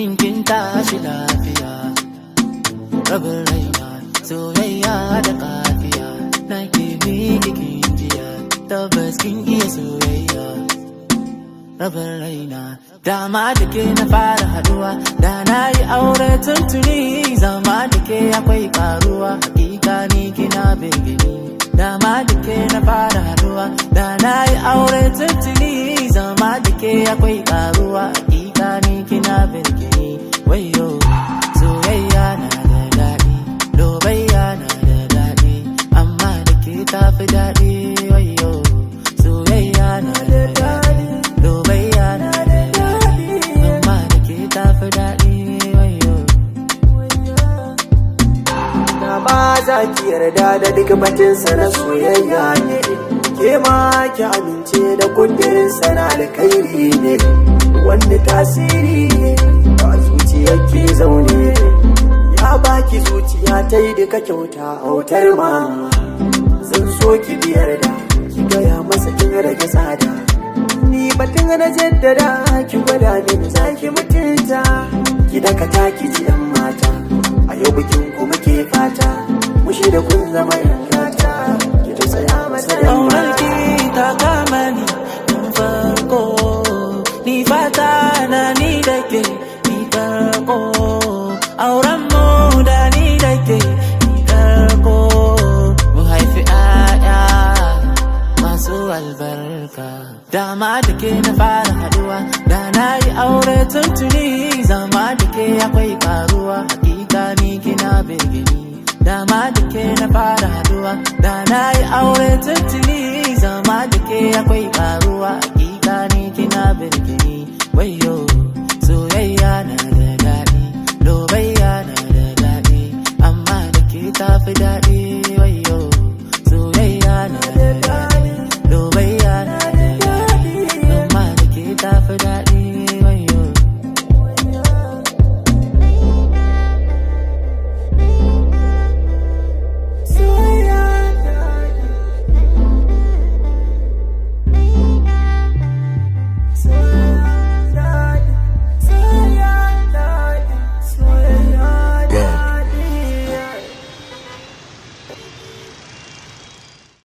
shin kin tashi lafiya. Rabin raina soyayya da kafiya, na ke miki kin jiya, tabbas kin iya soyayya. Rabin raina dama da ke na fara haduwa, da na yi aure tuntuni, zama da ke akwai karuwa, hakika ni kina birgini. Dama da ke na fara haduwa, da na yi aure tuntuni, zama da ke akwai karuwa, hakika ni kina birgini. Wayo soyayya na da daɗi, lobayya na da daɗi, amma da ke tafi daɗi. Wayo soyayya na da daɗi, lobayya na da daɗi, amma da ke tafi daɗi. Wayo na ba za ki yarda da duk batinsa na soyayya ne, ke ma ki amince da kudinsa na alkhairi ne, wanda tasiri ne ba zuciyar ke zaune, ya baki zuciya ta yi duka kyauta autar ma. Zan so ki biyar da ki gaya masa kin rage tsada, ni batun na jaddada ki gwada min za ki mutunta, ki dakata ki ji yan mata, a yau bikin kuma ke fata, mushi da kun zama yan gata, ki tausaya masa yan ƙaunarki ta kama ni tun farko, ni fata na ni da ke ni karko, auren mu da ni da ke ni karko, mu haifi 'ya'ya masu albarka. Dama da ke na fara haduwa, da na yi aure tuntuni, zama da ke akwai karuwa, hakika ni kina birgini. Dama da ke na fara haduwa, da na yi aure tuntuni, zama da ke akwai